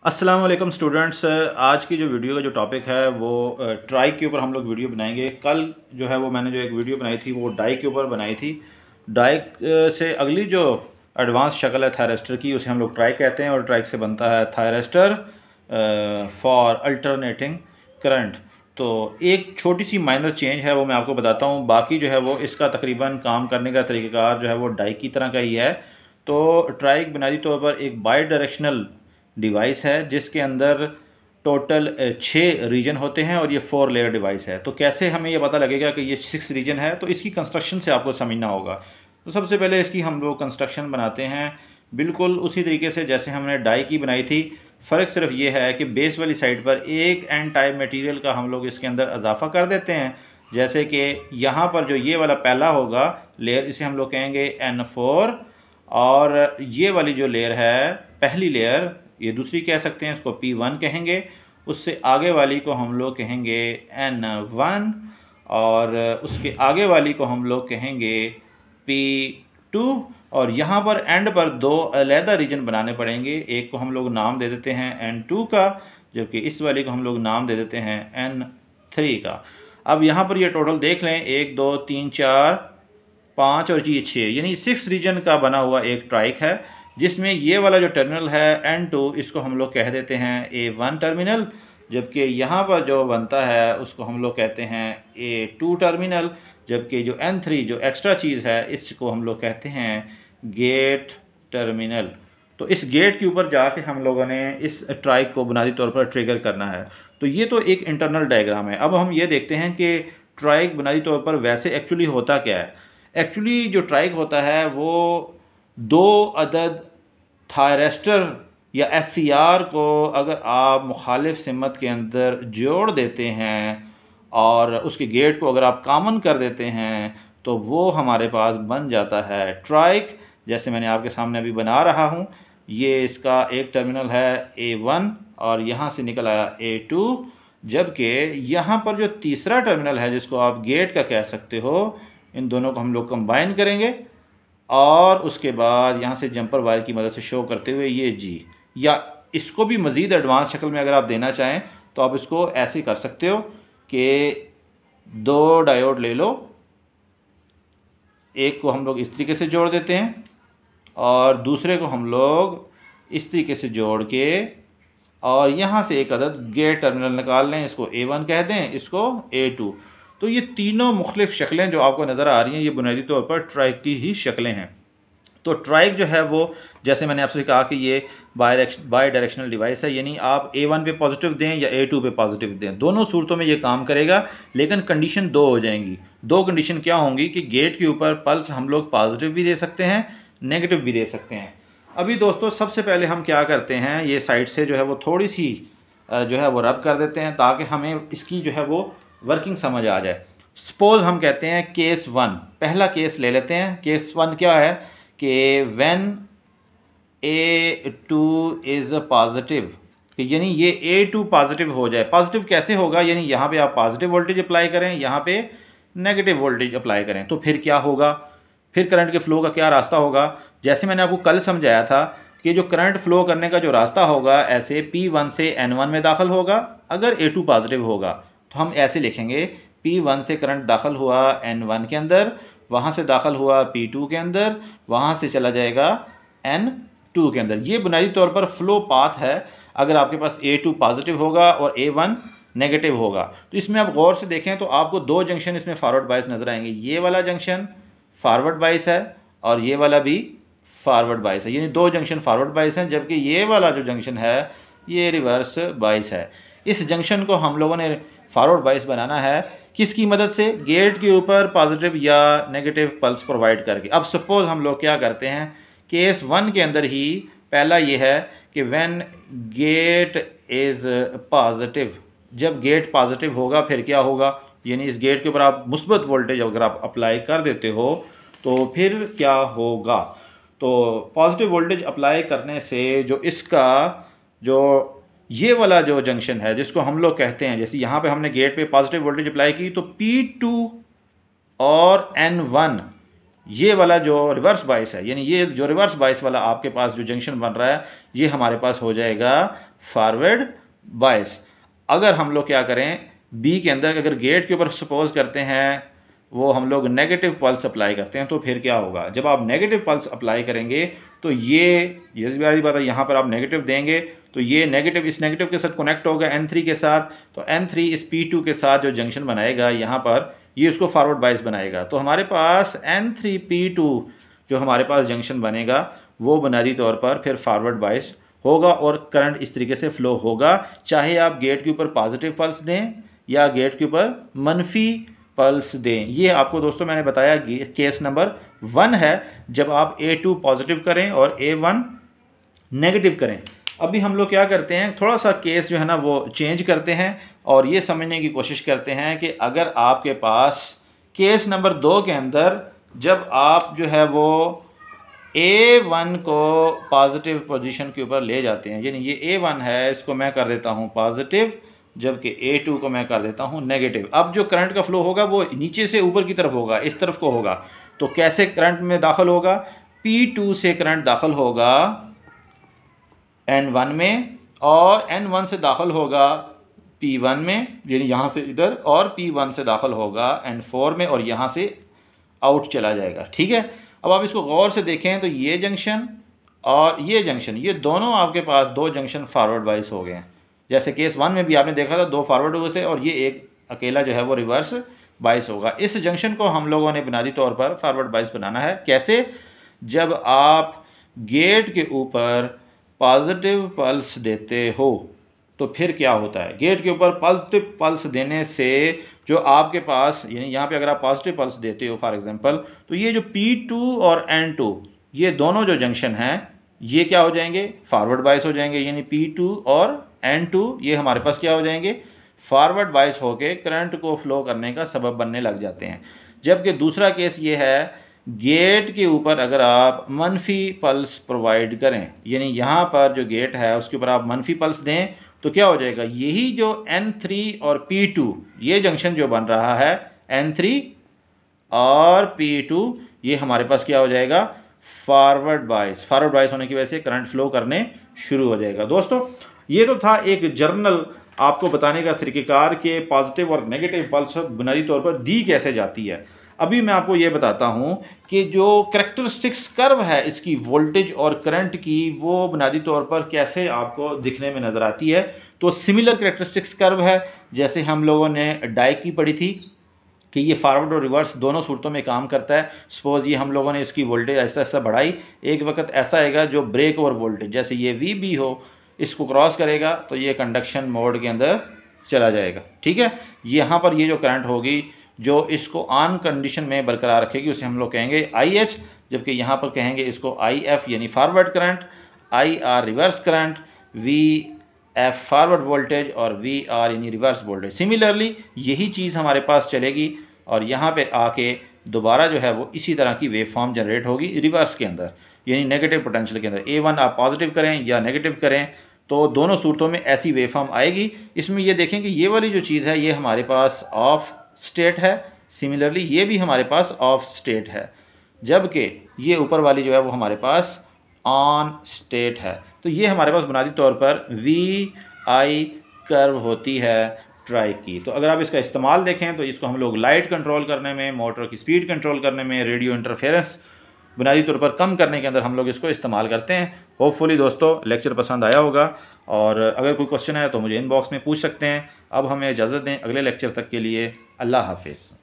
अस्सलाम वालेकुम स्टूडेंट्स। आज की जो वीडियो का जो टॉपिक है वो ट्राइक के ऊपर हम लोग वीडियो बनाएंगे। कल जो है वो मैंने जो एक वीडियो बनाई थी वो डाइक के ऊपर बनाई थी। डाइक से अगली जो एडवांस शक्ल है थायरेस्टर की उसे हम लोग ट्राइक कहते हैं और ट्राइक से बनता है थायरेस्टर फॉर अल्टरनेटिंग करंट। तो एक छोटी सी माइनर चेंज है वो मैं आपको बताता हूँ, बाकी जो है वो इसका तकरीबन काम करने का तरीक़ाकार जो है वो डाइक की तरह का ही है। तो ट्राइक बुनियादी तौर पर एक बाई डायरेक्शनल डिवाइस है जिसके अंदर टोटल 6 रीजन होते हैं और ये 4 लेयर डिवाइस है। तो कैसे हमें ये पता लगेगा कि ये 6 रीजन है, तो इसकी कंस्ट्रक्शन से आपको समझना होगा। तो सबसे पहले इसकी हम लोग कंस्ट्रक्शन बनाते हैं बिल्कुल उसी तरीके से जैसे हमने डाई की बनाई थी। फ़र्क सिर्फ ये है कि बेस वाली साइड पर एक एन टाइप मटेरियल का हम लोग इसके अंदर इजाफा कर देते हैं। जैसे कि यहाँ पर जो ये वाला पहला होगा लेयर, इसे हम लोग कहेंगे N4, और ये वाली जो लेयर है पहली लेयर, ये दूसरी कह सकते हैं, इसको P1 कहेंगे। उससे आगे वाली को हम लोग कहेंगे N1 और उसके आगे वाली को हम लोग कहेंगे P2। और यहाँ पर एंड पर 2 अलहदा रीजन बनाने पड़ेंगे। एक को हम लोग नाम दे देते हैं N2 का, जबकि इस वाली को हम लोग नाम दे देते हैं N3 का। अब यहाँ पर ये टोटल देख लें, 1 2 3 4 5 और ये 6, यानी 6 रीजन का बना हुआ एक ट्राइक है, जिसमें ये वाला जो टर्मिनल है N2 इसको हम लोग कह देते हैं A1 टर्मिनल, जबकि यहाँ पर जो बनता है उसको हम लोग कहते हैं A2 टर्मिनल, जबकि जो N3 जो एक्स्ट्रा चीज़ है इसको हम लोग कहते हैं गेट टर्मिनल। तो इस गेट के ऊपर जाके हम लोगों ने इस ट्राइक को बुनियादी तौर पर ट्रिगर करना है। तो ये तो एक इंटरनल डायग्राम है। अब हम ये देखते हैं कि ट्राइक बुनियादी तौर पर वैसे एक्चुअली होता क्या है। एक्चुअली जो ट्राइक होता है वो 2 अदद थायरेस्टर या FCR को अगर आप मुखालिफ सिमत के अंदर जोड़ देते हैं और उसके गेट को अगर आप कॉमन कर देते हैं तो वो हमारे पास बन जाता है ट्राइक। जैसे मैंने आपके सामने अभी बना रहा हूँ, ये इसका एक टर्मिनल है A1 और यहाँ से निकल आया A2, जबकि यहाँ पर जो तीसरा टर्मिनल है जिसको आप गेट का कह सकते हो, इन दोनों को हम लोग कंबाइन करेंगे और उसके बाद यहाँ से जंपर वायर की मदद से शो करते हुए ये G, या इसको भी मज़ीद एडवांस शक्ल में अगर आप देना चाहें तो आप इसको ऐसे कर सकते हो कि 2 डायोड ले लो, एक को हम लोग इस तरीके से जोड़ देते हैं और दूसरे को हम लोग इस तरीके से जोड़ के और यहाँ से एक अदद गेट टर्मिनल निकाल लें, इसको A1 कह दें, इसको A2। तो ये तीनों मुख्तलिफ शक्लें जो आपको नज़र आ रही हैं ये बुनियादी तौर पर ट्राइक की ही शक्लें हैं। तो ट्राइक जो है वो जैसे मैंने आपसे कहा कि ये बाई डायरेक्शनल डिवाइस है, यानी आप A1 पे पॉजिटिव दें या A2 पे पॉजिटिव दें, दोनों सूरतों में ये काम करेगा। लेकिन कंडीशन 2 हो जाएंगी। 2 कंडीशन क्या होंगी कि गेट के ऊपर पल्स हम लोग पॉजिटिव भी दे सकते हैं, नेगेटिव भी दे सकते हैं। अभी दोस्तों सबसे पहले हम क्या करते हैं, ये साइड से जो है वो थोड़ी सी जो है वो रब कर देते हैं ताकि हमें इसकी जो है वो वर्किंग समझ आ जाए। सपोज हम कहते हैं केस 1, पहला केस ले लेते हैं। केस 1 क्या है कि व्हेन A2 इज़ पॉजिटिव, यानी ये A2 पॉजिटिव हो जाए। पॉजिटिव कैसे होगा, यानी यहाँ पे आप पॉजिटिव वोल्टेज अप्लाई करें, यहाँ पे नेगेटिव वोल्टेज अप्लाई करें, तो फिर क्या होगा, फिर करंट के फ्लो का क्या रास्ता होगा। जैसे मैंने आपको कल समझाया था कि जो करंट फ्लो करने का जो रास्ता होगा ऐसे P1 से N1 में दाखिल होगा। अगर A2 पॉजिटिव होगा तो हम ऐसे लिखेंगे, P1 से करंट दाखिल हुआ N1 के अंदर, वहाँ से दाखिल हुआ P2 के अंदर, वहाँ से चला जाएगा N2 के अंदर। ये बुनियादी तौर पर फ्लो पाथ है अगर आपके पास A2 पॉजिटिव होगा और A1 नेगेटिव होगा। तो इसमें आप गौर से देखें तो आपको 2 जंक्शन इसमें फॉरवर्ड बायस नज़र आएंगे। ये वाला जंक्शन फॉरवर्ड बायस है और ये वाला भी फॉरवर्ड बायस है, यानी 2 जंक्शन फॉरवर्ड बायस हैं, जबकि ये वाला जो जंक्शन है ये रिवर्स बायस है। इस जंक्शन को हम लोगों ने फॉरवर्ड बायस बनाना है किसकी मदद से, गेट के ऊपर पॉजिटिव या नेगेटिव पल्स प्रोवाइड करके। अब सपोज हम लोग क्या करते हैं, केस 1 के अंदर ही पहला ये है कि व्हेन गेट इज़ पॉजिटिव, जब गेट पॉजिटिव होगा फिर क्या होगा, यानी इस गेट के ऊपर आप मुस्बत वोल्टेज अगर आप अप्लाई कर देते हो तो फिर क्या होगा। तो पॉजिटिव वोल्टेज अप्लाई करने से जो इसका जो ये वाला जो जंक्शन है जिसको हम लोग कहते हैं, जैसे यहाँ पे हमने गेट पे पॉजिटिव वोल्टेज अप्लाई की तो P2 और N1 ये वाला जो रिवर्स बायस है, यानी ये जो रिवर्स बायस वाला आपके पास जो जंक्शन बन रहा है ये हमारे पास हो जाएगा फॉरवर्ड बायस। अगर हम लोग क्या करें, बी के अंदर अगर गेट के ऊपर सपोज करते हैं वो हम लोग नेगेटिव पल्स अप्लाई करते हैं, तो फिर क्या होगा, जब आप नेगेटिव पल्स अप्लाई करेंगे तो ये वाली बात है, यहाँ पर आप नेगेटिव देंगे तो ये नेगेटिव इस नेगेटिव के साथ कनेक्ट होगा N3 के साथ, तो N3 इस P2 के साथ जो जंक्शन बनाएगा यहाँ पर, ये उसको फॉरवर्ड बायस बनाएगा। तो हमारे पास N3P2 जो हमारे पास जंक्शन बनेगा वो बुनियादी तौर पर फिर फॉरवर्ड बायस होगा और करंट इस तरीके से फ्लो होगा, चाहे आप गेट के ऊपर पॉजिटिव पल्स दें या गेट के ऊपर मनफी पल्स दें। ये आपको दोस्तों मैंने बताया केस नंबर 1 है, जब आप A2 पॉजिटिव करें और A1 नेगेटिव करें। अभी हम लोग क्या करते हैं, थोड़ा सा केस जो है ना वो चेंज करते हैं और ये समझने की कोशिश करते हैं कि अगर आपके पास केस नंबर 2 के अंदर जब आप जो है वो A1 को पॉजिटिव पोजीशन के ऊपर ले जाते हैं, यानी ये A1 है, इसको मैं कर देता हूँ पॉजिटिव, जबकि A2 को मैं कर देता हूँ नेगेटिव। अब जो करंट का फ्लो होगा वो नीचे से ऊपर की तरफ होगा, इस तरफ को होगा। तो कैसे करंट में दाखिल होगा, P2 से करंट दाखिल होगा N1 में और N1 से दाखिल होगा P1 में, यानी यहाँ से इधर, और P1 से दाखिल होगा N4 में और यहाँ से आउट चला जाएगा। ठीक है, अब आप इसको गौर से देखें तो ये जंक्शन और ये जंक्शन, ये दोनों आपके पास दो जंक्शन फॉरवर्ड बायस हो गए हैं। जैसे केस 1 में भी आपने देखा था 2 फॉरवर्ड हुए थे और ये एक अकेला जो है वो रिवर्स बायस होगा। इस जंक्शन को हम लोगों ने बुनियादी तौर पर फॉरवर्ड बायस बनाना है। कैसे, जब आप गेट के ऊपर पॉजिटिव पल्स देते हो तो फिर क्या होता है, गेट के ऊपर पॉजिटिव पल्स देने से जो आपके पास, यानी यहाँ पे अगर आप पॉजिटिव पल्स देते हो फॉर एग्जांपल, तो ये जो P2 और N2 ये दोनों जो जंक्शन हैं ये क्या हो जाएंगे, फॉरवर्ड बायस हो जाएंगे। यानी P2 और N2 ये हमारे पास क्या हो जाएंगे, फॉरवर्ड बायस होके करंट को फ्लो करने का सबब बनने लग जाते हैं। जबकि दूसरा केस ये है, गेट के ऊपर अगर आप मनफी पल्स प्रोवाइड करें, यानी यहाँ पर जो गेट है उसके ऊपर आप मनफी पल्स दें, तो क्या हो जाएगा, यही जो N3 और P2 ये जंक्शन जो बन रहा है N3 और P2 ये हमारे पास क्या हो जाएगा, फॉरवर्ड बायस। फॉरवर्ड बायस होने की वजह से करंट फ्लो करने शुरू हो जाएगा। दोस्तों ये तो था एक जर्नल आपको बताने का तरीक़ेकार के पॉजिटिव और नेगेटिव पल्स बुनियादी तौर पर दी कैसे जाती है। अभी मैं आपको ये बताता हूँ कि जो करैक्टरिस्टिक्स कर्व है इसकी वोल्टेज और करंट की, वो बुनियादी तौर पर कैसे आपको दिखने में नज़र आती है। तो सिमिलर करैक्टरिस्टिक्स कर्व है जैसे हम लोगों ने डाई की पढ़ी थी कि ये फॉरवर्ड और रिवर्स दोनों सूरतों में काम करता है। सपोज ये हम लोगों ने इसकी वोल्टेज ऐसा ऐसा बढ़ाई, एक वक्त ऐसा आएगा जो ब्रेक ओवर वोल्टेज, जैसे ये VB हो, इसको क्रॉस करेगा तो ये कंडक्शन मोड के अंदर चला जाएगा। ठीक है, यहाँ पर ये जो करंट होगी जो इसको ऑन कंडीशन में बरकरार रखेगी उसे हम लोग कहेंगे IH, जबकि यहाँ पर कहेंगे इसको IF यानी forward current, IR reverse current, VF forward voltage और VR यानी रिवर्स वोल्टेज। सिमिलरली यही चीज़ हमारे पास चलेगी और यहाँ पे आके दोबारा जो है वो इसी तरह की वेव फॉर्म जनरेट होगी रिवर्स के अंदर, यानी नेगेटिव पोटेंशियल के अंदर। A1 आप पॉजिटिव करें या नेगेटिव करें तो दोनों सूरतों में ऐसी वेव फॉर्म आएगी। इसमें ये देखें कि ये वाली जो चीज़ है ये हमारे पास ऑफ स्टेट है, सिमिलरली ये भी हमारे पास ऑफ स्टेट है, जबकि ये ऊपर वाली जो है वो हमारे पास ऑन स्टेट है। तो ये हमारे पास बुनियादी तौर पर VI कर्व होती है ट्राई की। तो अगर आप इसका इस्तेमाल देखें तो इसको हम लोग लाइट कंट्रोल करने में, मोटर की स्पीड कंट्रोल करने में, रेडियो इंटरफेरेंस बुनियादी तौर पर कम करने के अंदर हम लोग इसको इस्तेमाल करते हैं। होपफुली दोस्तों लेक्चर पसंद आया होगा और अगर कोई क्वेश्चन है तो मुझे इनबॉक्स में पूछ सकते हैं। अब हमें इजाज़त दें, अगले लेक्चर तक के लिए अल्लाह हाफिज़।